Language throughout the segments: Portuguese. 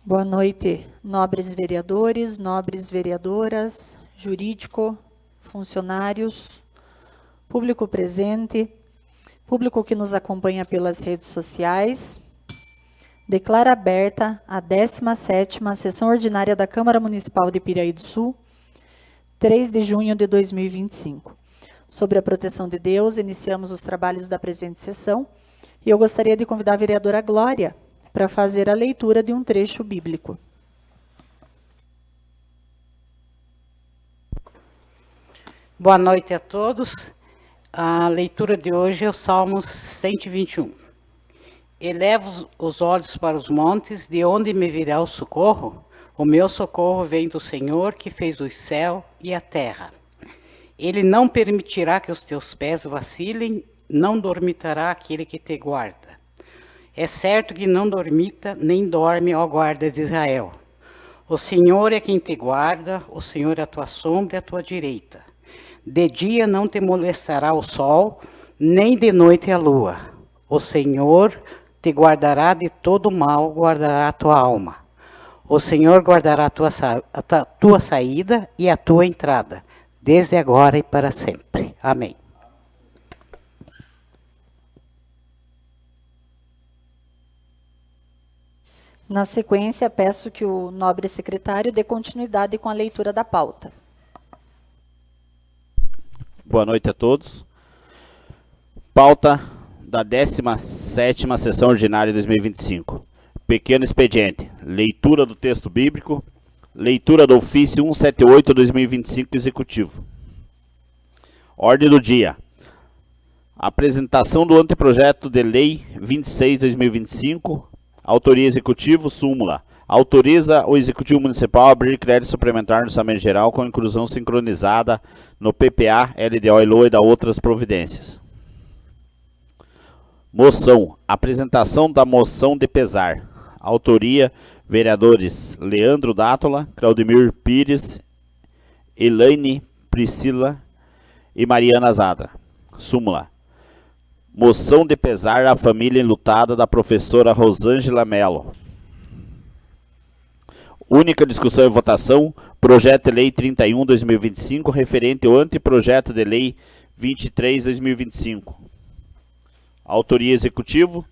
Boa noite, nobres vereadores, nobres vereadoras, jurídico, funcionários, público presente, público que nos acompanha pelas redes sociais. Declaro aberta a 17ª Sessão Ordinária da Câmara Municipal de Piraí do Sul, 3 de junho de 2025. Sobre a proteção de Deus, iniciamos os trabalhos da presente sessão e eu gostaria de convidar a vereadora Glória para fazer a leitura de um trecho bíblico. Boa noite a todos. A leitura de hoje é o Salmo 121. Elevo os olhos para os montes, de onde me virá o socorro? O meu socorro vem do Senhor, que fez o céu e a terra. Ele não permitirá que os teus pés vacilem, não dormitará aquele que te guarda. É certo que não dormita, nem dorme, ó guarda de Israel. O Senhor é quem te guarda, o Senhor é a tua sombra e a tua direita. De dia não te molestará o sol, nem de noite a lua. O Senhor te guardará de todo mal, guardará a tua alma. O Senhor guardará a tua saída e a tua entrada, desde agora e para sempre. Amém. Na sequência, peço que o nobre secretário dê continuidade com a leitura da pauta. Boa noite a todos. Pauta da 17ª Sessão Ordinária de 2025. Pequeno expediente. Leitura do texto bíblico. Leitura do ofício 178/2025 executivo. Ordem do dia. Apresentação do anteprojeto de lei 26/2025. Autoria executivo, súmula. Autoriza o Executivo Municipal a abrir crédito suplementar no orçamento geral com inclusão sincronizada no PPA, LDO e LOA e da outras providências. Moção. Apresentação da moção de pesar. Autoria, vereadores Leandro Dátola, Claudemir Pires, Elaine Priscila e Mariana Zadra. Súmula. Moção de pesar à família enlutada da professora Rosângela Mello. Única discussão e votação, projeto de lei 31/2025, referente ao anteprojeto de lei 23/2025. Autoria executivo,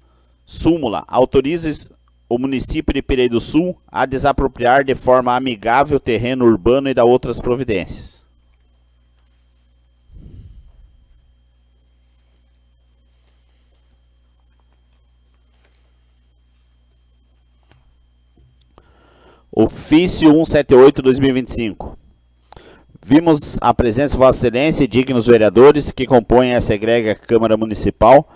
súmula, autoriza o município de Piraí do Sul a desapropriar de forma amigável o terreno urbano e da outras providências. Ofício 178/2025. Vimos a presença de Vossa Excelência e dignos vereadores que compõem essa egrégea Câmara Municipal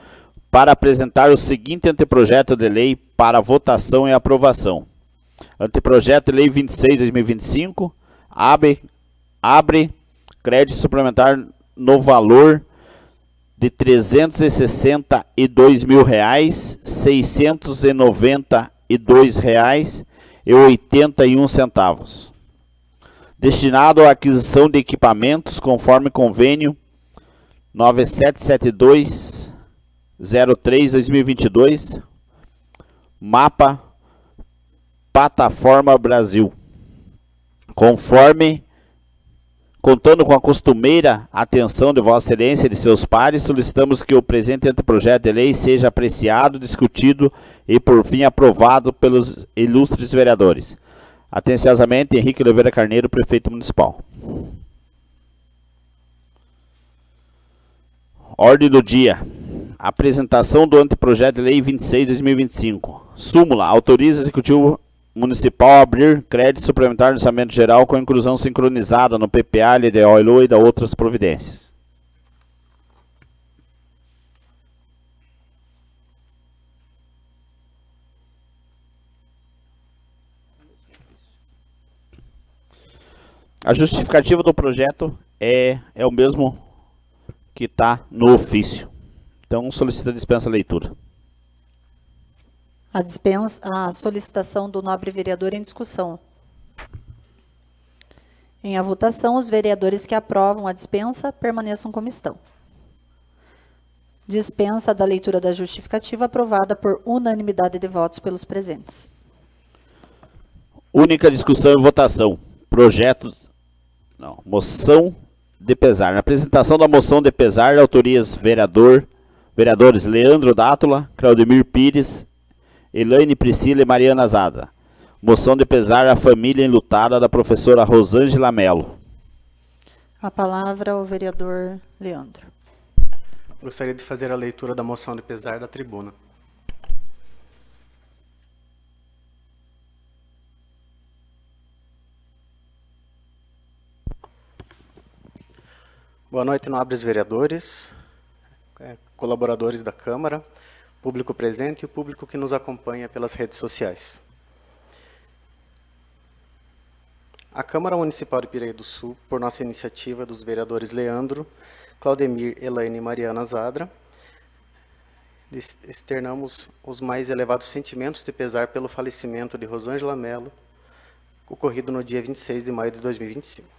para apresentar o seguinte anteprojeto de lei para votação e aprovação. Anteprojeto de lei 26/2025 abre crédito suplementar no valor de R$ 362.692,81, destinado à aquisição de equipamentos conforme convênio 977203/2022, Mapa Plataforma Brasil. Contando com a costumeira atenção de Vossa Excelência e de seus pares, solicitamos que o presente anteprojeto de lei seja apreciado, discutido e, por fim, aprovado pelos ilustres vereadores. Atenciosamente, Henrique Oliveira Carneiro, Prefeito Municipal. Ordem do dia. Apresentação do anteprojeto de lei 26/2025. Súmula. Autoriza o Executivo Municipal a abrir crédito suplementar no orçamento geral com inclusão sincronizada no PPA, LDO e LOA e da outras providências. A justificativa do projeto é o mesmo que está no ofício. Então, solicita dispensa a leitura. A solicitação do nobre vereador em discussão. Em a votação, os vereadores que aprovam a dispensa permaneçam como estão. Dispensa da leitura da justificativa aprovada por unanimidade de votos pelos presentes. Única discussão e votação. Moção de pesar. Na apresentação da moção de pesar, de autorias vereadores Leandro Dáttula, Claudemir Pires, Elaine Priscila e Mariana Zadra. Moção de pesar à família enlutada da professora Rosângela Melo. A palavra ao vereador Leandro. Gostaria de fazer a leitura da moção de pesar da tribuna. Boa noite, nobres vereadores, colaboradores da Câmara, público presente e o público que nos acompanha pelas redes sociais. A Câmara Municipal de Piraí do Sul, por nossa iniciativa dos vereadores Leandro, Claudemir, Elaine e Mariana Zadra, externamos os mais elevados sentimentos de pesar pelo falecimento de Rosângela Melo, ocorrido no dia 26 de maio de 2025.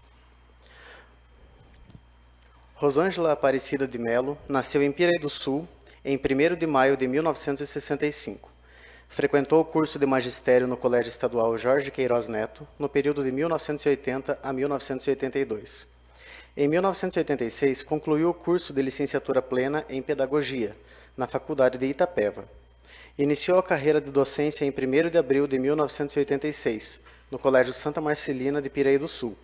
Rosângela Aparecida de Melo nasceu em Piraí do Sul em 1º de maio de 1965. Frequentou o curso de magistério no Colégio Estadual Jorge Queiroz Neto, no período de 1980 a 1982. Em 1986, concluiu o curso de licenciatura plena em Pedagogia, na Faculdade de Itapeva. Iniciou a carreira de docência em 1º de abril de 1986, no Colégio Santa Marcelina de Piraí do Sul,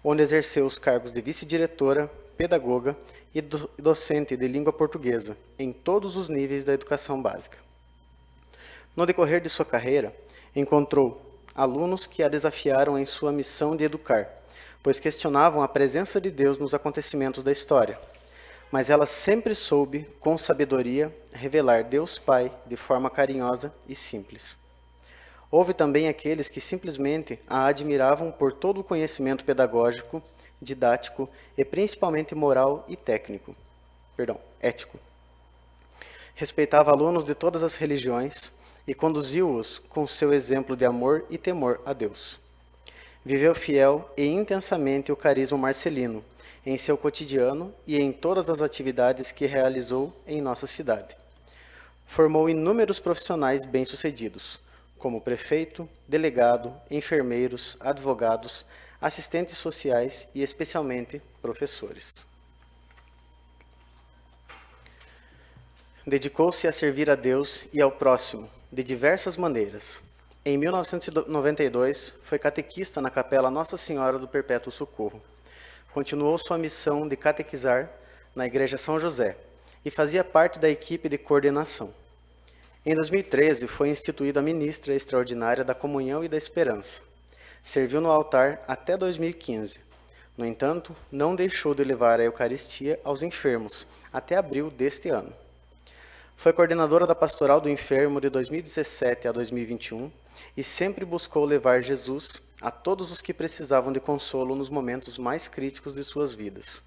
onde exerceu os cargos de vice-diretora, pedagoga e docente de língua portuguesa, em todos os níveis da educação básica. No decorrer de sua carreira, encontrou alunos que a desafiaram em sua missão de educar, pois questionavam a presença de Deus nos acontecimentos da história. Mas ela sempre soube, com sabedoria, revelar Deus Pai de forma carinhosa e simples. Houve também aqueles que simplesmente a admiravam por todo o conhecimento pedagógico, didático e principalmente moral e ético. Respeitava alunos de todas as religiões e conduziu-os com seu exemplo de amor e temor a Deus. Viveu fiel e intensamente o carisma marcelino, em seu cotidiano e em todas as atividades que realizou em nossa cidade. Formou inúmeros profissionais bem-sucedidos, como prefeito, delegado, enfermeiros, advogados, assistentes sociais e, especialmente, professores. Dedicou-se a servir a Deus e ao próximo, de diversas maneiras. Em 1992, foi catequista na Capela Nossa Senhora do Perpétuo Socorro. Continuou sua missão de catequizar na Igreja São José e fazia parte da equipe de coordenação. Em 2013, foi instituída ministra extraordinária da Comunhão e da Esperança. Serviu no altar até 2015. No entanto, não deixou de levar a Eucaristia aos enfermos até abril deste ano. Foi coordenadora da Pastoral do Enfermo de 2017 a 2021 e sempre buscou levar Jesus a todos os que precisavam de consolo nos momentos mais críticos de suas vidas.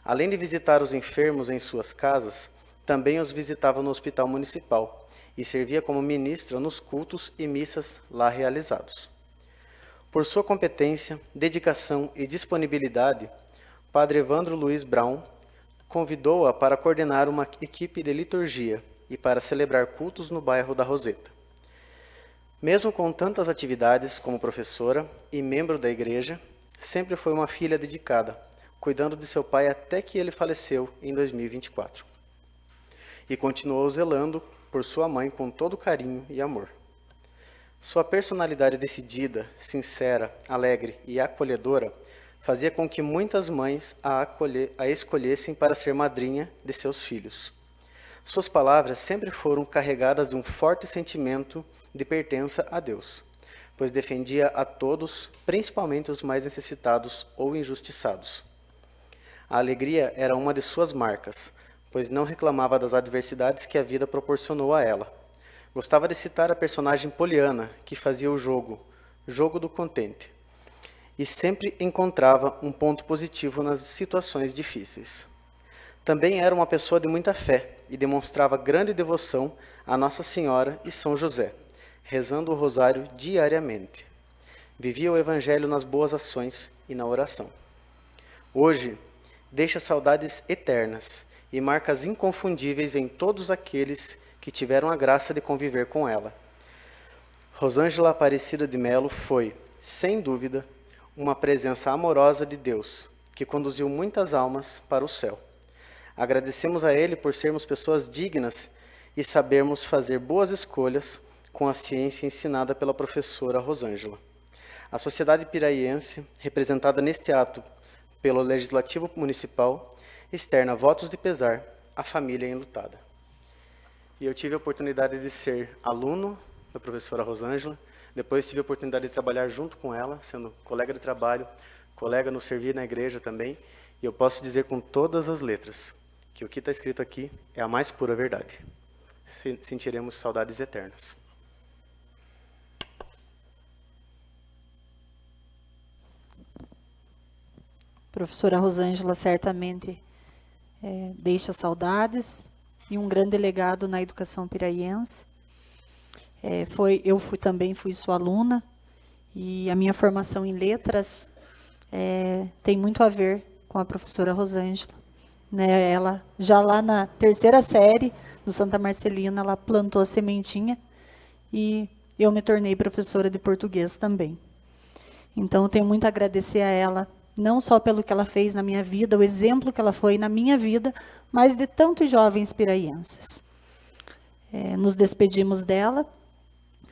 Além de visitar os enfermos em suas casas, também os visitava no Hospital Municipal e servia como ministra nos cultos e missas lá realizados. Por sua competência, dedicação e disponibilidade, o Padre Evandro Luiz Brown convidou-a para coordenar uma equipe de liturgia e para celebrar cultos no bairro da Roseta. Mesmo com tantas atividades como professora e membro da igreja, sempre foi uma filha dedicada, cuidando de seu pai até que ele faleceu em 2024. E continuou zelando por sua mãe com todo carinho e amor. Sua personalidade decidida, sincera, alegre e acolhedora fazia com que muitas mães a escolhessem para ser madrinha de seus filhos. Suas palavras sempre foram carregadas de um forte sentimento de pertença a Deus, pois defendia a todos, principalmente os mais necessitados ou injustiçados. A alegria era uma de suas marcas, pois não reclamava das adversidades que a vida proporcionou a ela. Gostava de citar a personagem Poliana, que fazia o jogo do contente, e sempre encontrava um ponto positivo nas situações difíceis. Também era uma pessoa de muita fé e demonstrava grande devoção a Nossa Senhora e São José, rezando o rosário diariamente. Vivia o Evangelho nas boas ações e na oração. Hoje, deixa saudades eternas e marcas inconfundíveis em todos aqueles que tiveram a graça de conviver com ela. Rosângela Aparecida de Melo foi, sem dúvida, uma presença amorosa de Deus, que conduziu muitas almas para o céu. Agradecemos a Ele por sermos pessoas dignas e sabermos fazer boas escolhas com a ciência ensinada pela professora Rosângela. A sociedade piraiense, representada neste ato pelo Legislativo Municipal, externa votos de pesar à família enlutada. E eu tive a oportunidade de ser aluno da professora Rosângela, depois tive a oportunidade de trabalhar junto com ela, sendo colega de trabalho, colega no servir na igreja também, e eu posso dizer com todas as letras que o que está escrito aqui é a mais pura verdade. Sentiremos saudades eternas. Professora Rosângela certamente deixa saudades e um grande legado na educação piraiense. Eu também fui sua aluna, e a minha formação em letras tem muito a ver com a professora Rosângela. Né? Ela, já lá na 3ª série, no Santa Marcelina, ela plantou a sementinha e eu me tornei professora de português também. Então, eu tenho muito a agradecer a ela, não só pelo que ela fez na minha vida, o exemplo que ela foi na minha vida, mas de tantos jovens piraienses. Nos despedimos dela,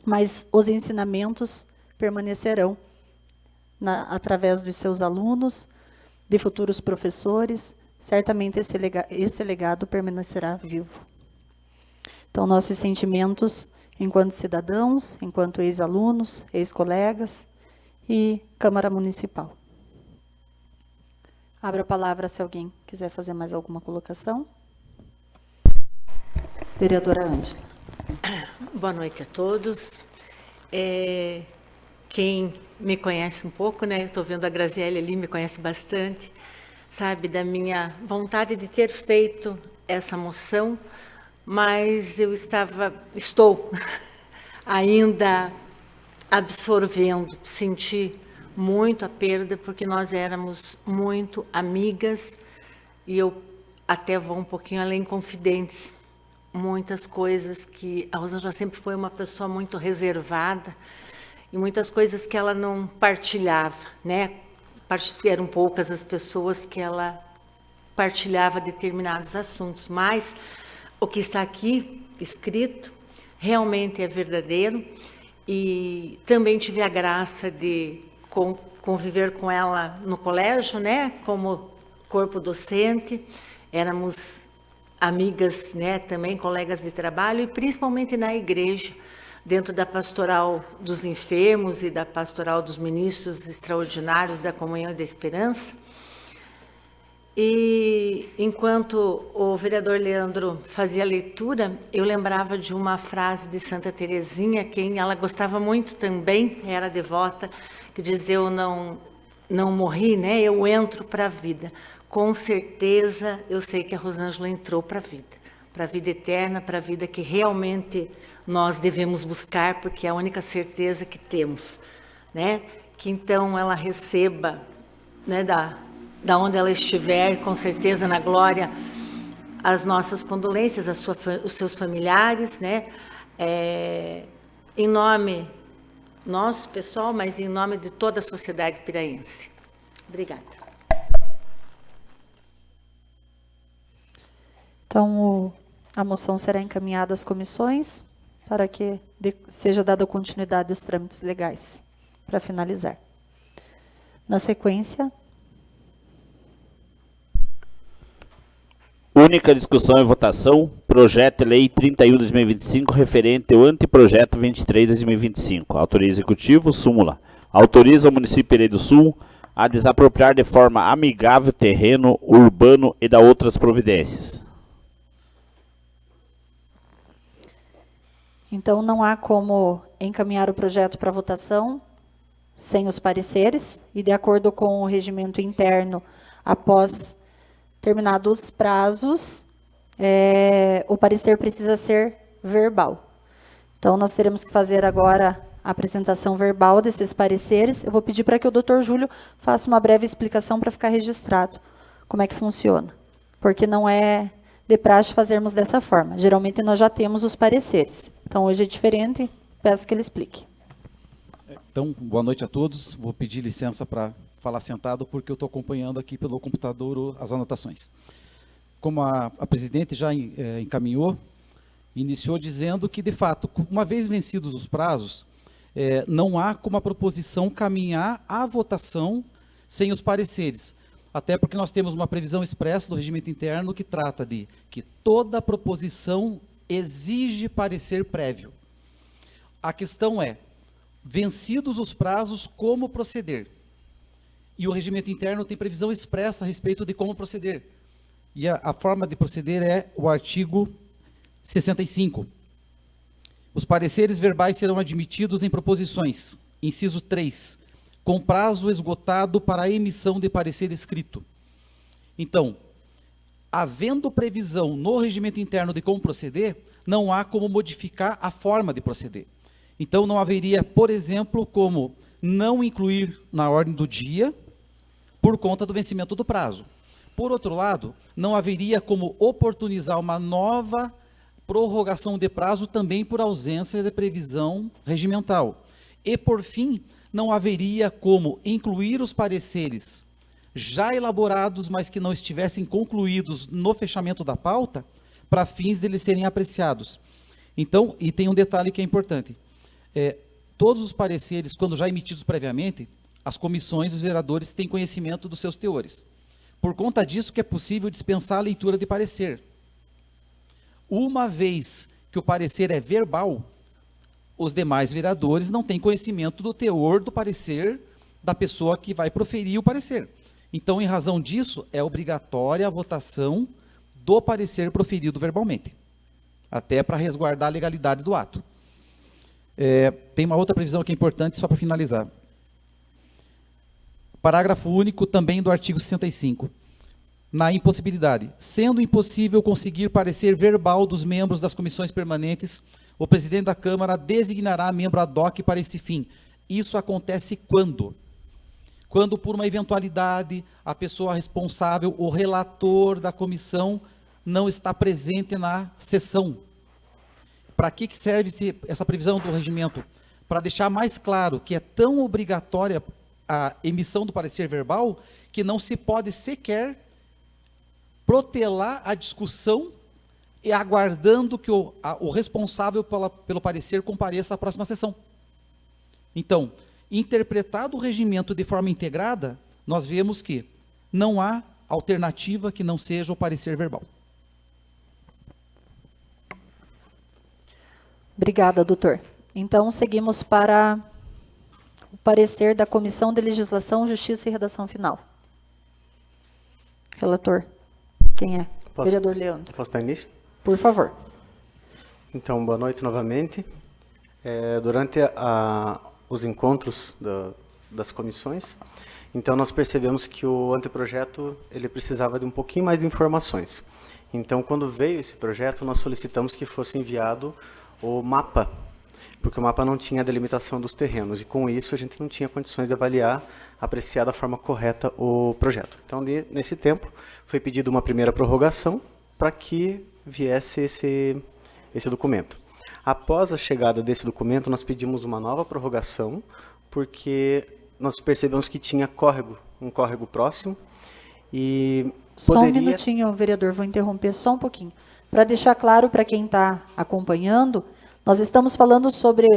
mas os ensinamentos permanecerão através dos seus alunos, de futuros professores. Certamente esse legado permanecerá vivo. Então, nossos sentimentos enquanto cidadãos, enquanto ex-alunos, ex-colegas e Câmara Municipal. Abro a palavra se alguém quiser fazer mais alguma colocação. Vereadora Ângela. Boa noite a todos. Quem me conhece um pouco, né? Eu estou vendo a Graziele ali, me conhece bastante, sabe da minha vontade de ter feito essa moção, mas eu estou ainda absorvendo, senti muito a perda, porque nós éramos muito amigas, e eu até vou um pouquinho além, confidentes. Muitas coisas que a Rosângela sempre foi uma pessoa muito reservada, e muitas coisas que ela não partilhava, né? Eram poucas as pessoas que ela partilhava determinados assuntos, mas o que está aqui escrito realmente é verdadeiro, e também tive a graça de conviver com ela no colégio, né? Como corpo docente, éramos amigas, né, também colegas de trabalho, e principalmente na igreja, dentro da pastoral dos enfermos e da pastoral dos ministros extraordinários da Comunhão e da Esperança. E enquanto o vereador Leandro fazia a leitura, eu lembrava de uma frase de Santa Teresinha, quem ela gostava muito também, era devota, que dizia: eu não morri, né? Eu entro para a vida. Com certeza, eu sei que a Rosângela entrou para a vida eterna, para a vida que realmente nós devemos buscar, porque é a única certeza que temos, né? Que então ela receba, né, da onde ela estiver, com certeza na glória, as nossas condolências, os seus familiares, né? Em nome nosso, pessoal, mas em nome de toda a sociedade piraiense. Obrigada. Então, a moção será encaminhada às comissões para que seja dada continuidade aos trâmites legais, para finalizar. Na sequência... Única discussão e votação, projeto de lei 31/2025, referente ao anteprojeto 23/2025. Autoriza executivo, súmula. Autoriza o município de Pirei do Sul a desapropriar de forma amigável terreno urbano e da outras providências. Então, não há como encaminhar o projeto para votação sem os pareceres, e de acordo com o regimento interno, após terminados os prazos, o parecer precisa ser verbal. Então, nós teremos que fazer agora a apresentação verbal desses pareceres. Eu vou pedir para que o Dr. Júlio faça uma breve explicação para ficar registrado como é que funciona, porque não é de praxe fazermos dessa forma. Geralmente, nós já temos os pareceres. Então, hoje é diferente, peço que ele explique. Então, boa noite a todos. Vou pedir licença para falar sentado, porque eu estou acompanhando aqui pelo computador as anotações. Como a presidente já encaminhou, iniciou dizendo que, de fato, uma vez vencidos os prazos, não há como a proposição caminhar à votação sem os pareceres. Até porque nós temos uma previsão expressa do regimento interno que trata de que toda proposição exige parecer prévio. A questão é, vencidos os prazos, como proceder? E o regimento interno tem previsão expressa a respeito de como proceder. E a forma de proceder é o artigo 65. Os pareceres verbais serão admitidos em proposições, inciso 3, com prazo esgotado para a emissão de parecer escrito. Então, havendo previsão no regimento interno de como proceder, não há como modificar a forma de proceder. Então, não haveria, por exemplo, como não incluir na ordem do dia por conta do vencimento do prazo. Por outro lado, não haveria como oportunizar uma nova prorrogação de prazo também por ausência de previsão regimental. E, por fim, não haveria como incluir os pareceres já elaborados, mas que não estivessem concluídos no fechamento da pauta, para fins deles serem apreciados. Então, e tem um detalhe que é importante. Todos os pareceres, quando já emitidos previamente, as comissões e os vereadores têm conhecimento dos seus teores. Por conta disso que é possível dispensar a leitura de parecer. Uma vez que o parecer é verbal, os demais vereadores não têm conhecimento do teor do parecer da pessoa que vai proferir o parecer. Então, em razão disso, é obrigatória a votação do parecer proferido verbalmente, até para resguardar a legalidade do ato. Tem uma outra previsão que é importante, só para finalizar. Parágrafo único também do artigo 65. Na impossibilidade, sendo impossível conseguir parecer verbal dos membros das comissões permanentes, o presidente da Câmara designará membro ad hoc para esse fim. Isso acontece quando? Quando, por uma eventualidade, a pessoa responsável, o relator da comissão, não está presente na sessão. Para que serve essa previsão do regimento? Para deixar mais claro que é tão obrigatória a emissão do parecer verbal que não se pode sequer protelar a discussão e aguardando que o responsável pelo parecer compareça à próxima sessão. Então, interpretado o regimento de forma integrada, nós vemos que não há alternativa que não seja o parecer verbal. Obrigada, doutor. Então, seguimos para o parecer da Comissão de Legislação, Justiça e Redação Final. Relator, quem é? Vereador Leandro. Posso dar início? Por favor. Então, boa noite novamente. Durante os encontros das comissões, então nós percebemos que o anteprojeto ele precisava de um pouquinho mais de informações. Então, quando veio esse projeto, nós solicitamos que fosse enviado o mapa, porque o mapa não tinha a delimitação dos terrenos, e com isso a gente não tinha condições de avaliar, apreciar da forma correta o projeto. Então, nesse tempo, foi pedida uma primeira prorrogação para que viesse esse documento. Após a chegada desse documento, nós pedimos uma nova prorrogação, porque nós percebemos que tinha um córrego próximo, e Só um minutinho, vereador, vou interromper só um pouquinho. Para deixar claro para quem está acompanhando, nós estamos falando sobre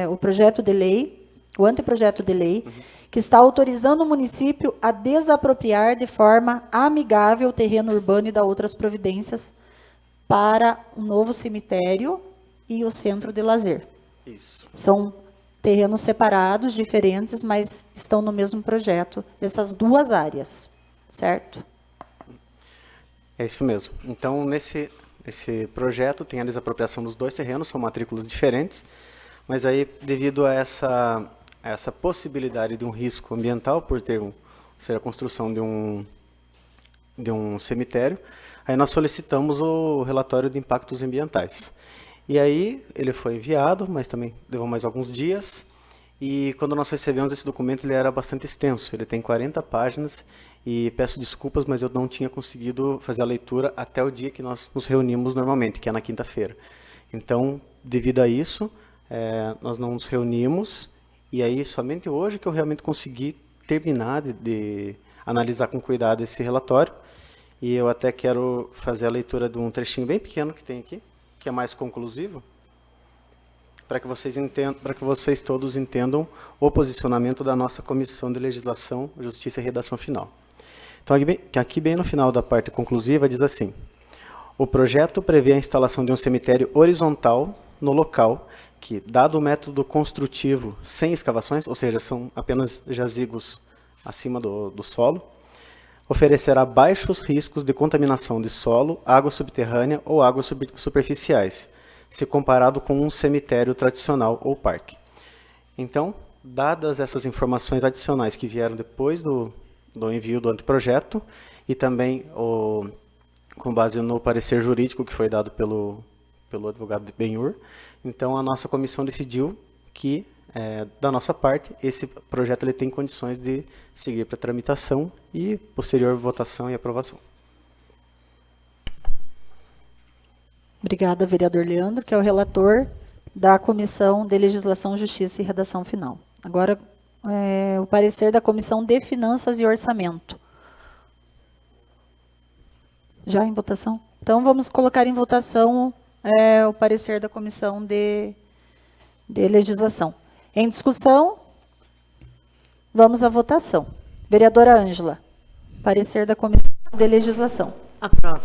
o projeto de lei, o anteprojeto de lei, que está autorizando o município a desapropriar de forma amigável o terreno urbano e dar outras providências para um novo cemitério e o centro de lazer. Isso. São terrenos separados, diferentes, mas estão no mesmo projeto, essas duas áreas, certo? É isso mesmo. Então, nesse projeto tem a desapropriação dos dois terrenos, são matrículas diferentes, mas aí, devido a essa possibilidade de um risco ambiental, por ser a construção de um cemitério, aí nós solicitamos o relatório de impactos ambientais. E aí, ele foi enviado, mas também levou mais alguns dias, e quando nós recebemos esse documento, ele era bastante extenso, ele tem 40 páginas, e peço desculpas, mas eu não tinha conseguido fazer a leitura até o dia que nós nos reunimos normalmente, que é na quinta-feira. Então, devido a isso, nós não nos reunimos E aí, somente hoje que eu realmente consegui terminar de analisar com cuidado esse relatório. E eu até quero fazer a leitura de um trechinho bem pequeno que tem aqui, que é mais conclusivo, para que vocês todos entendam o posicionamento da nossa Comissão de Legislação, Justiça e Redação Final. Então, aqui bem no final da parte conclusiva, diz assim: o projeto prevê a instalação de um cemitério horizontal no local, que, dado o método construtivo sem escavações, ou seja, são apenas jazigos acima do solo, oferecerá baixos riscos de contaminação de solo, água subterrânea ou águas superficiais, se comparado com um cemitério tradicional ou parque. Então, dadas essas informações adicionais que vieram depois do envio do anteprojeto e também com base no parecer jurídico que foi dado pelo advogado Benhur, então a nossa comissão decidiu que, da nossa parte, esse projeto ele tem condições de seguir para tramitação e posterior votação e aprovação. Obrigada, vereador Leandro, que é o relator da Comissão de Legislação, Justiça e Redação Final. Agora, o parecer da Comissão de Finanças e Orçamento. Já em votação? Então, vamos colocar em votação o parecer da Comissão de Legislação. Em discussão, vamos à votação. Vereadora Ângela, parecer da Comissão de Legislação. Aprovo.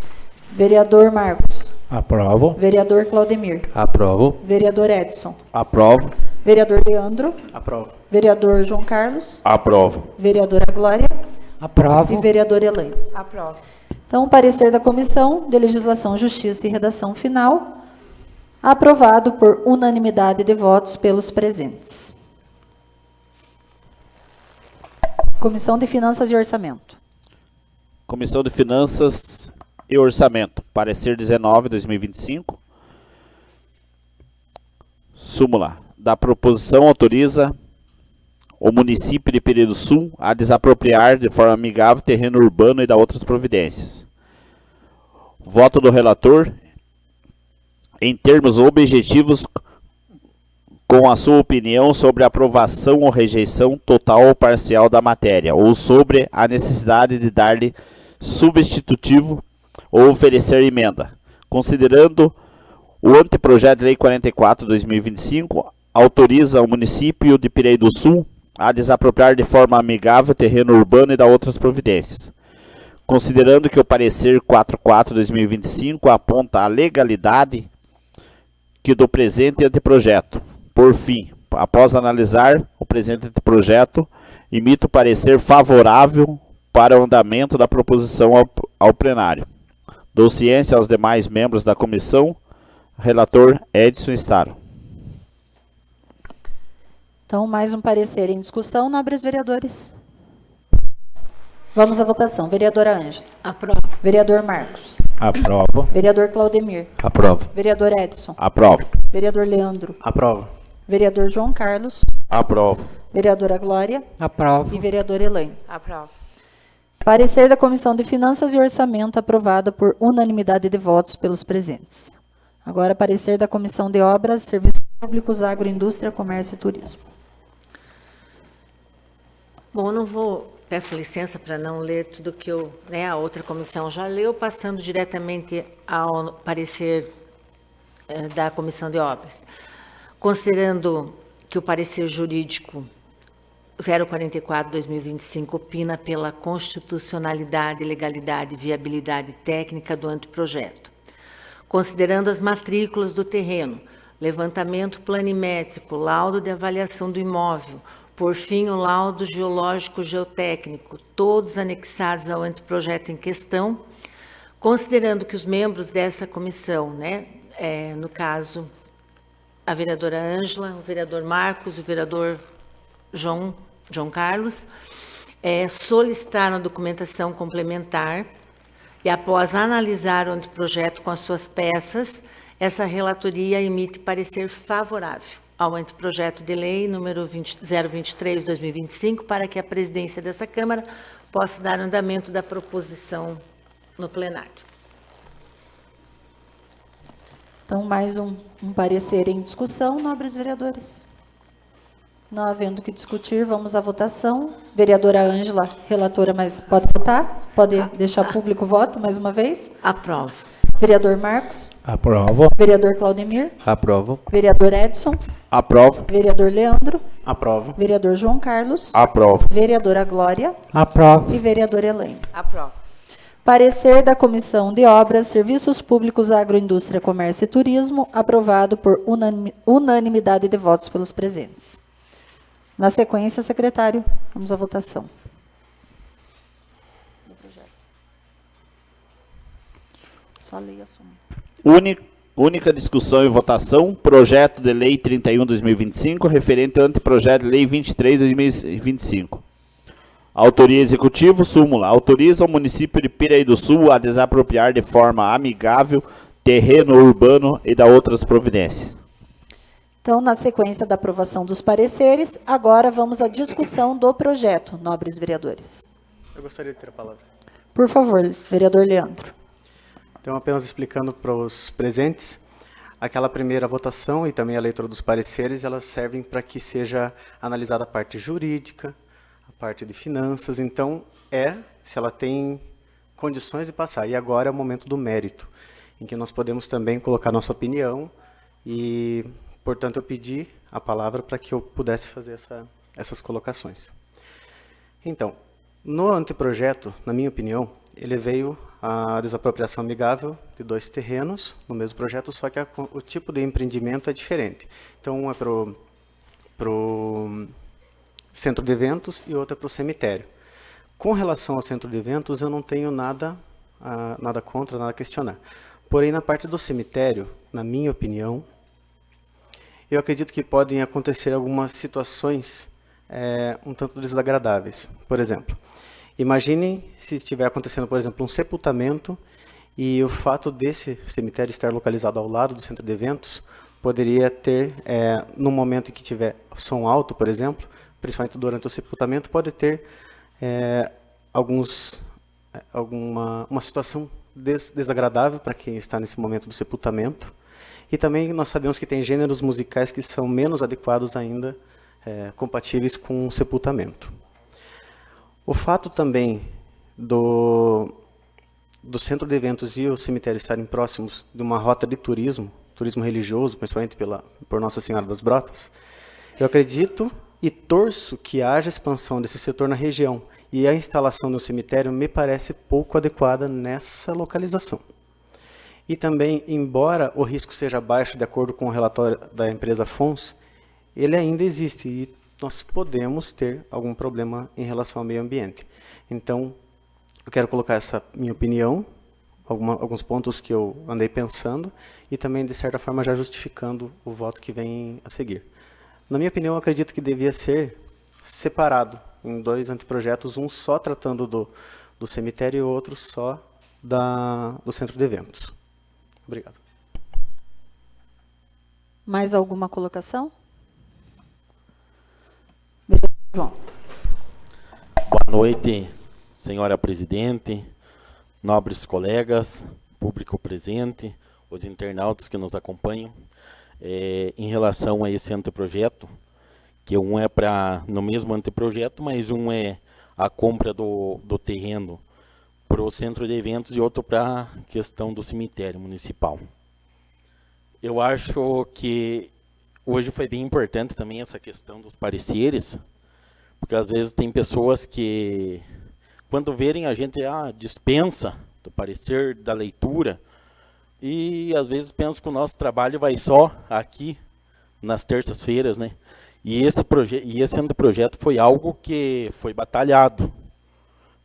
Vereador Marcos. Aprovo. Vereador Claudemir. Aprovo. Vereador Edson. Aprovo. Vereador Leandro. Aprovo. Vereador João Carlos. Aprovo. Vereadora Glória. Aprovo. E vereador Elaine. Aprovo. Então, o parecer da Comissão de Legislação, Justiça e Redação Final, aprovado por unanimidade de votos pelos presentes. Comissão de Finanças e Orçamento. Comissão de Finanças e Orçamento. Parecer 19/2025. Súmula da proposição autoriza o município de Pereira do Sul a desapropriar de forma amigável terreno urbano e da outras providências. Voto do relator em termos objetivos com a sua opinião sobre a aprovação ou rejeição total ou parcial da matéria, ou sobre a necessidade de dar-lhe substitutivo ou oferecer emenda. Considerando o anteprojeto de lei 44/2025, autoriza o município de Pireí do Sul a desapropriar de forma amigável terreno urbano e da outras providências. Considerando que o parecer 44/2025 aponta a legalidade que do presente anteprojeto. Por fim, após analisar o presente anteprojeto, emito parecer favorável para o andamento da proposição ao plenário. Dou ciência aos demais membros da comissão. Relator Edson Staro. Então, mais um parecer em discussão, nobres vereadores. Vamos à votação. Vereadora Ângela. Aprovo. Vereador Marcos. Aprovo. Vereador Claudemir. Aprovo. Vereador Edson. Aprovo. Vereador Leandro. Aprovo. Vereador João Carlos. Aprovo. Vereadora Glória. Aprovo. E vereador Elaine. Aprovo. Parecer da Comissão de Finanças e Orçamento aprovado por unanimidade de votos pelos presentes. Agora, parecer da Comissão de Obras, Serviços Públicos, Agroindústria, Comércio e Turismo. Bom, eu não vou, peço licença para não ler tudo que a outra comissão já leu, passando diretamente ao parecer da Comissão de Obras. Considerando que o parecer jurídico 044/2025 opina pela constitucionalidade, legalidade e viabilidade técnica do anteprojeto. Considerando as matrículas do terreno, levantamento planimétrico, laudo de avaliação do imóvel, por fim, o laudo geológico geotécnico, todos anexados ao anteprojeto em questão, considerando que os membros dessa comissão, no caso, a vereadora Ângela, o vereador Marcos, o vereador João Carlos, solicitaram a documentação complementar e, após analisar o anteprojeto com as suas peças, essa relatoria emite parecer favorável ao anteprojeto de lei número 023/2025 para que a presidência dessa Câmara possa dar andamento da proposição no plenário. Então, mais um parecer em discussão, nobres vereadores. Não havendo o que discutir, vamos à votação. Vereadora Ângela, relatora, mas pode votar? Pode deixar público o voto mais uma vez? Aprovo. Vereador Marcos? Aprovo. Vereador Claudemir? Aprovo. Vereador Edson? Aprovo. Vereador Leandro? Aprovo. Vereador João Carlos? Aprovo. Vereadora Glória? Aprovo. E vereadora Elaine? Aprovo. Parecer da Comissão de Obras, Serviços Públicos, Agroindústria, Comércio e Turismo, aprovado por unanimidade de votos pelos presentes. Na sequência, secretário, vamos à votação. Só leia a sua. Única discussão e votação, projeto de lei 31/2025, referente ao anteprojeto de lei 23/2025. Autoria executivo, súmula. Autoriza o município de Piraí do Sul a desapropriar de forma amigável terreno urbano e da outras providências. Então, na sequência da aprovação dos pareceres, agora vamos à discussão do projeto, nobres vereadores. Eu gostaria de ter a palavra. Por favor, vereador Leandro. Então, apenas explicando para os presentes, aquela primeira votação e também a leitura dos pareceres, elas servem para que seja analisada a parte jurídica, a parte de finanças. Então, se ela tem condições de passar. E agora é o momento do mérito, em que nós podemos também colocar nossa opinião e, portanto, eu pedi a palavra para que eu pudesse fazer essas colocações. Então, no anteprojeto, na minha opinião, ele veio a desapropriação amigável de 2 terrenos no mesmo projeto, só que o tipo de empreendimento é diferente. Então, um é para o centro de eventos e outro é para o cemitério. Com relação ao centro de eventos, eu não tenho nada contra, nada a questionar. Porém, na parte do cemitério, na minha opinião, eu acredito que podem acontecer algumas situações um tanto desagradáveis. Por exemplo, imaginem se estiver acontecendo, por exemplo, um sepultamento e o fato desse cemitério estar localizado ao lado do centro de eventos poderia ter, no momento em que tiver som alto, por exemplo, principalmente durante o sepultamento, pode ter uma situação desagradável para quem está nesse momento do sepultamento. E também nós sabemos que tem gêneros musicais que são menos adequados ainda, compatíveis com o sepultamento. O fato também do centro de eventos e o cemitério estarem próximos de uma rota de turismo religioso, principalmente por Nossa Senhora das Brotas, eu acredito e torço que haja expansão desse setor na região, e a instalação do cemitério me parece pouco adequada nessa localização. E também, embora o risco seja baixo, de acordo com o relatório da empresa FONS, ele ainda existe e nós podemos ter algum problema em relação ao meio ambiente. Então, eu quero colocar essa minha opinião, alguns pontos que eu andei pensando e também, de certa forma, já justificando o voto que vem a seguir. Na minha opinião, eu acredito que devia ser separado em 2 anteprojetos, um só tratando do cemitério e o outro só do centro de eventos. Obrigado. Mais alguma colocação? João. Boa noite, senhora presidente, nobres colegas, público presente, os internautas que nos acompanham. Em relação a esse anteprojeto, que um é no mesmo anteprojeto, mas um é a compra do terreno para o centro de eventos e outro para a questão do cemitério municipal. Eu acho que hoje foi bem importante também essa questão dos pareceres, porque às vezes tem pessoas que, quando verem a gente, dispensa do parecer, da leitura, e às vezes pensam que o nosso trabalho vai só aqui, nas terças-feiras, né? E esse anteprojeto foi algo que foi batalhado,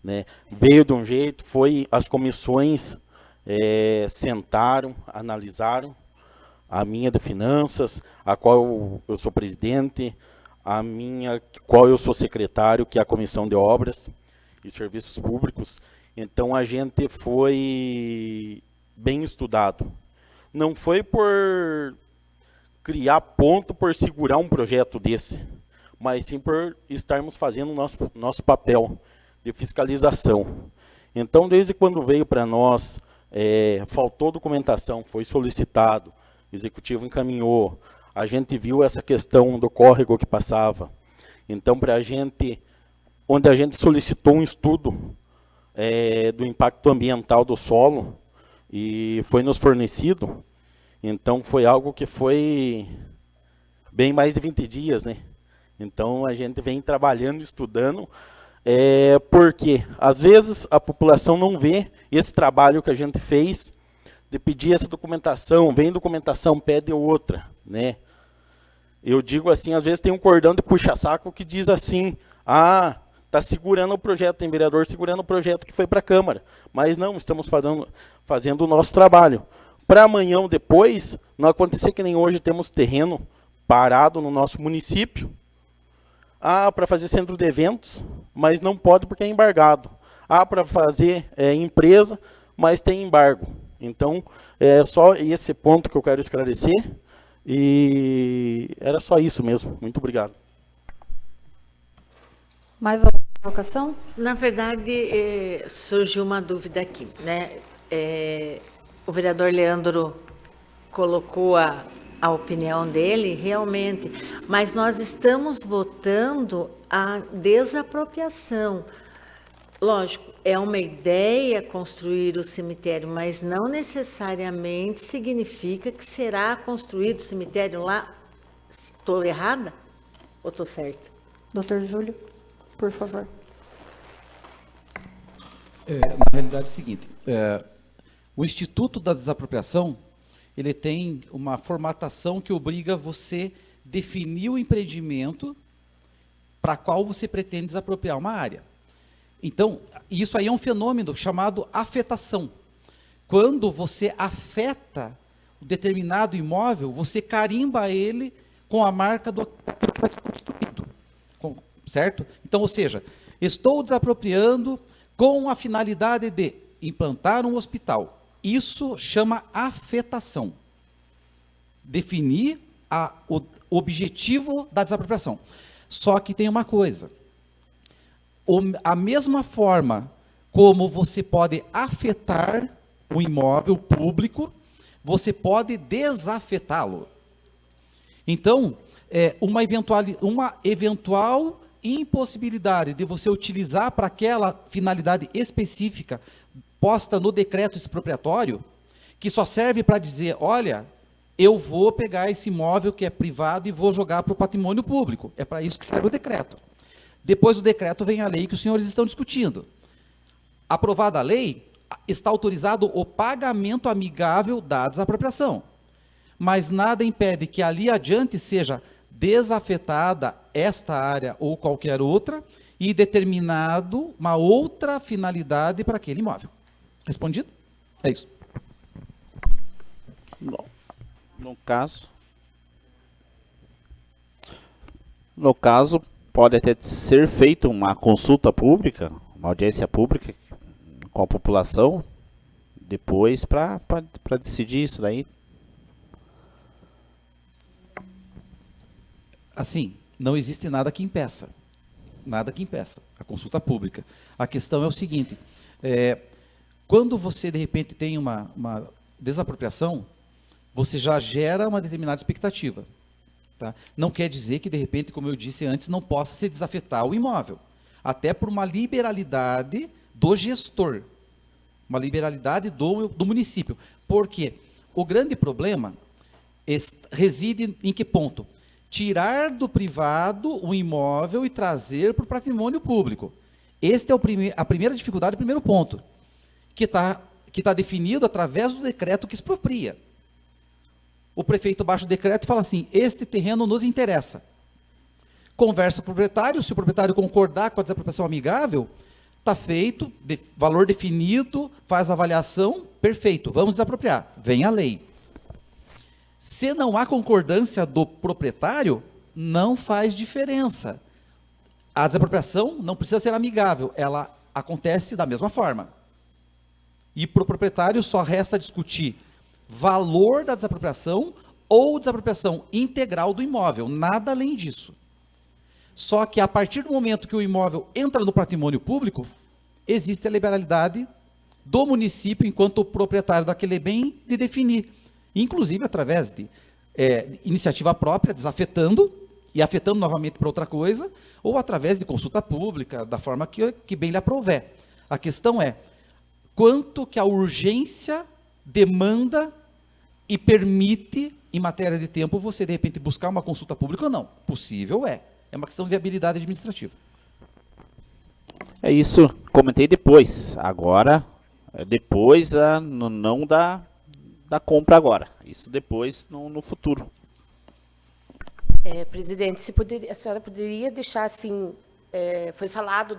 né? Veio de um jeito, as comissões sentaram, analisaram, a minha de finanças, a qual eu sou presidente, a minha, qual eu sou secretário, que é a comissão de obras e serviços públicos. Então a gente foi bem estudado. Não foi por criar ponto, por segurar um projeto desse, mas sim por estarmos fazendo o nosso papel de fiscalização. Então, desde quando veio para nós, faltou documentação, foi solicitado, o executivo encaminhou, a gente viu essa questão do córrego que passava, Então, onde a gente solicitou um estudo do impacto ambiental do solo e foi nos fornecido, então foi algo que foi bem mais de 20 dias, né? Então a gente vem trabalhando, estudando, porque às vezes a população não vê esse trabalho que a gente fez de pedir essa documentação, vem documentação, pede outra, né? Eu digo assim, às vezes tem um cordão de puxa-saco que diz assim, está segurando o projeto, tem vereador segurando o projeto que foi para a Câmara, mas não, estamos fazendo o nosso trabalho. Para amanhã ou depois, não acontecer que nem hoje temos terreno parado no nosso município, para fazer centro de eventos, mas não pode porque é embargado. Para fazer empresa, mas tem embargo. Então, é só esse ponto que eu quero esclarecer. E era só isso mesmo. Muito obrigado. Mais alguma colocação? Na verdade, surgiu uma dúvida aqui, né? O vereador Leandro colocou a opinião dele, realmente, mas nós estamos votando a desapropriação. Lógico, é uma ideia construir o cemitério, mas não necessariamente significa que será construído o cemitério lá. Estou errada ou estou certa? Doutor Júlio, por favor. Na realidade é o seguinte, o Instituto da Desapropriação, ele tem uma formatação que obriga você definir o empreendimento para qual você pretende desapropriar uma área. Então, isso aí é um fenômeno chamado afetação. Quando você afeta um determinado imóvel, você carimba ele com a marca do que vai ser construído. Certo? Então, ou seja, estou desapropriando com a finalidade de implantar um hospital. Isso chama afetação. Definir o objetivo da desapropriação. Só que tem uma coisa. A mesma forma como você pode afetar o imóvel público, você pode desafetá-lo. Então, uma eventual impossibilidade de você utilizar para aquela finalidade específica posta no decreto expropriatório, que só serve para dizer, olha, eu vou pegar esse imóvel que é privado e vou jogar para o patrimônio público. É para isso que serve o decreto. Depois do decreto vem a lei que os senhores estão discutindo. Aprovada a lei, está autorizado o pagamento amigável da desapropriação. Mas nada impede que ali adiante seja desafetada esta área ou qualquer outra e determinado uma outra finalidade para aquele imóvel. Respondido? É isso. Bom, no caso, pode até ser feita uma consulta pública, uma audiência pública com a população, depois para decidir isso daí. Assim, não existe nada que impeça. Nada que impeça a consulta pública. A questão é o seguinte, quando você, de repente, tem uma desapropriação, você já gera uma determinada expectativa. Tá? Não quer dizer que, de repente, como eu disse antes, não possa se desafetar o imóvel. Até por uma liberalidade do gestor. Uma liberalidade do município. Porque o grande problema reside em que ponto? Tirar do privado o imóvel e trazer para o patrimônio público. Este é a primeira dificuldade, o primeiro ponto, que está definido através do decreto que expropria. O prefeito baixa o decreto e fala assim, este terreno nos interessa. Conversa com o proprietário, se o proprietário concordar com a desapropriação amigável, está feito, valor definido, faz a avaliação, perfeito, vamos desapropriar, vem a lei. Se não há concordância do proprietário, não faz diferença. A desapropriação não precisa ser amigável, ela acontece da mesma forma. E para o proprietário só resta discutir valor da desapropriação ou desapropriação integral do imóvel, nada além disso. Só que a partir do momento que o imóvel entra no patrimônio público, existe a liberalidade do município, enquanto proprietário daquele bem, de definir, inclusive através de iniciativa própria, desafetando e afetando novamente para outra coisa, ou através de consulta pública, da forma que bem lhe aprouver. A questão é quanto que a urgência demanda e permite, em matéria de tempo, você, de repente, buscar uma consulta pública ou não. Possível é. É uma questão de viabilidade administrativa. É isso, comentei depois. Agora, depois, não da compra agora. Isso depois, no futuro. Presidente, a senhora poderia deixar assim, foi falado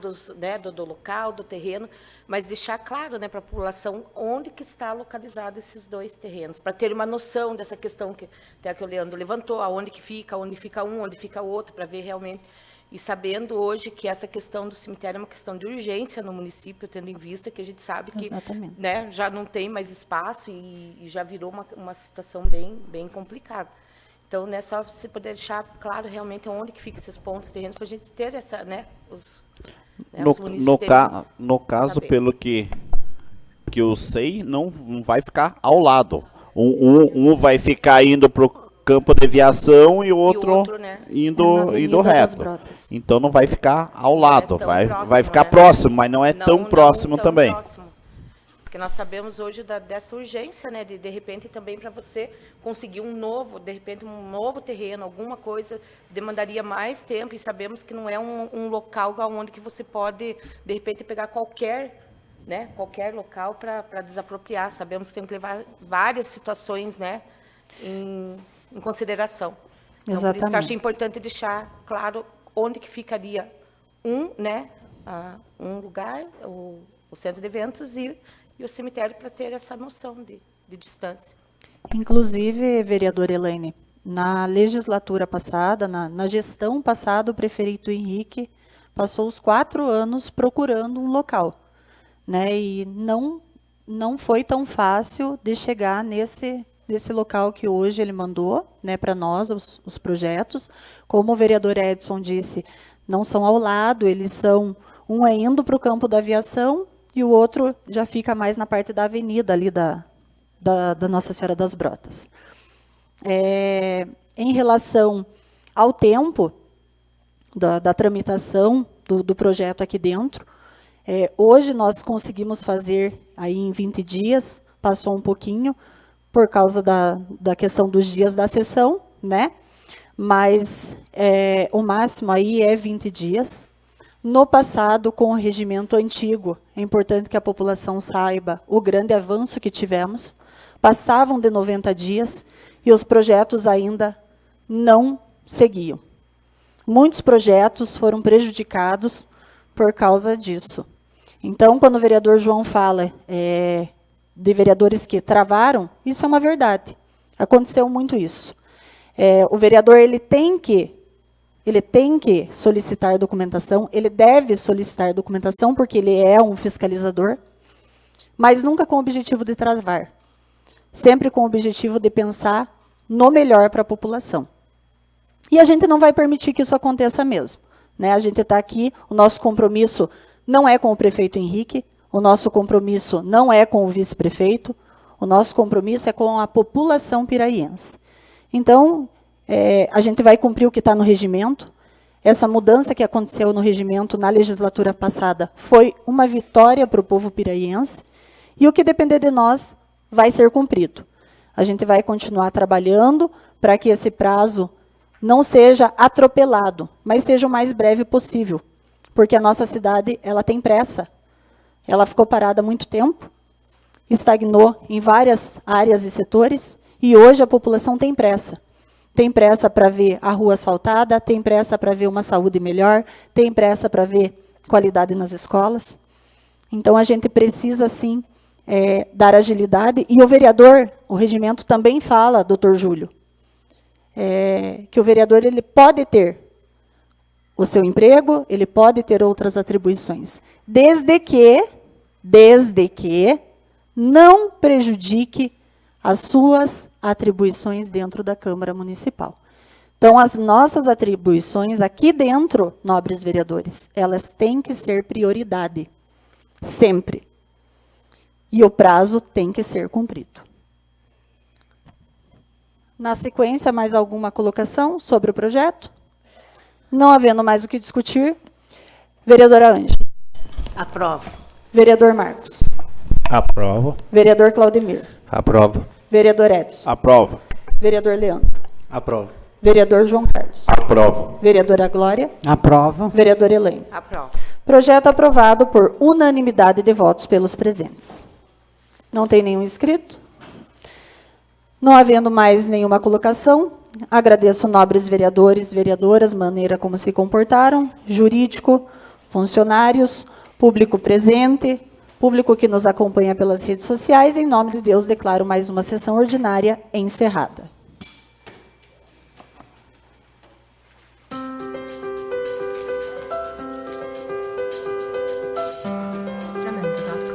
do local, do terreno, mas deixar claro, né, para a população onde que está localizado esses 2 terrenos, para ter uma noção dessa questão que até que o Leandro levantou, aonde que fica, onde fica um, onde fica o outro, para ver realmente. E sabendo hoje que essa questão do cemitério é uma questão de urgência no município, tendo em vista que a gente sabe que, né, já não tem mais espaço e já virou uma situação bem complicada. Então, né, só se puder deixar claro realmente onde que ficam esses pontos terrenos para a gente ter essa, né, os municípios. No caso, pelo que eu sei, não vai ficar ao lado. Um vai ficar indo para o campo de aviação e o outro né, indo reto. Então não vai ficar ao lado, vai ficar né, próximo, mas não é tão próximo também. Próximo. Porque nós sabemos hoje dessa urgência, né, de repente também para você conseguir um novo terreno, alguma coisa, demandaria mais tempo, e sabemos que não é um local onde que você pode, de repente, pegar qualquer local para desapropriar. Sabemos que tem que levar várias situações, né, em consideração. Então, por isso que eu achei importante deixar claro onde que ficaria um lugar, o centro de eventos e o cemitério, para ter essa noção de distância. Inclusive, vereadora Elaine, na legislatura passada, na gestão passada, o prefeito Henrique passou os 4 anos procurando um local, né? E não foi tão fácil de chegar nesse local que hoje ele mandou, né, para nós, os projetos. Como o vereador Edson disse, não são ao lado, eles são, um é indo para o campo da aviação, e o outro já fica mais na parte da avenida ali da Nossa Senhora das Brotas. Em relação ao tempo da tramitação do projeto aqui dentro, hoje nós conseguimos fazer aí em 20 dias, passou um pouquinho, por causa da questão dos dias da sessão, né? Mas o máximo aí é 20 dias. No passado, com o regimento antigo, é importante que a população saiba o grande avanço que tivemos, passavam de 90 dias e os projetos ainda não seguiam. Muitos projetos foram prejudicados por causa disso. Então, quando o vereador João fala de vereadores que travaram, isso é uma verdade. Aconteceu muito isso. O vereador ele tem que solicitar documentação, ele deve solicitar documentação, porque ele é um fiscalizador, mas nunca com o objetivo de travar. Sempre com o objetivo de pensar no melhor para a população. E a gente não vai permitir que isso aconteça mesmo, né? A gente está aqui, o nosso compromisso não é com o prefeito Henrique, o nosso compromisso não é com o vice-prefeito, o nosso compromisso é com a população piraiense. Então, a gente vai cumprir o que está no regimento. Essa mudança que aconteceu no regimento na legislatura passada foi uma vitória para o povo piraiense, e o que depender de nós vai ser cumprido. A gente vai continuar trabalhando para que esse prazo não seja atropelado, mas seja o mais breve possível, porque a nossa cidade ela tem pressa. Ela ficou parada há muito tempo, estagnou em várias áreas e setores, e hoje a população tem pressa. Tem pressa para ver a rua asfaltada, tem pressa para ver uma saúde melhor, tem pressa para ver qualidade nas escolas. Então, a gente precisa, sim, dar agilidade. E o vereador, o regimento também fala, doutor Júlio, que o vereador ele pode ter o seu emprego, ele pode ter outras atribuições, desde que não prejudique as suas atribuições dentro da Câmara Municipal. Então, as nossas atribuições aqui dentro, nobres vereadores, elas têm que ser prioridade, sempre. E o prazo tem que ser cumprido. Na sequência, mais alguma colocação sobre o projeto? Não havendo mais o que discutir, vereadora Ângela. Aprovo. Vereador Marcos. Aprovo. Vereador Claudemir. Aprovo. Vereador Edson. Aprovo. Vereador Leandro. Aprovo. Vereador João Carlos. Aprovo. Vereadora Glória. Aprovo. Vereador Elaine. Aprovo. Projeto aprovado por unanimidade de votos pelos presentes. Não tem nenhum inscrito? Não havendo mais nenhuma colocação, agradeço nobres vereadores, vereadoras, maneira como se comportaram, jurídico, funcionários, público presente, público que nos acompanha pelas redes sociais. Em nome de Deus, declaro mais uma sessão ordinária encerrada.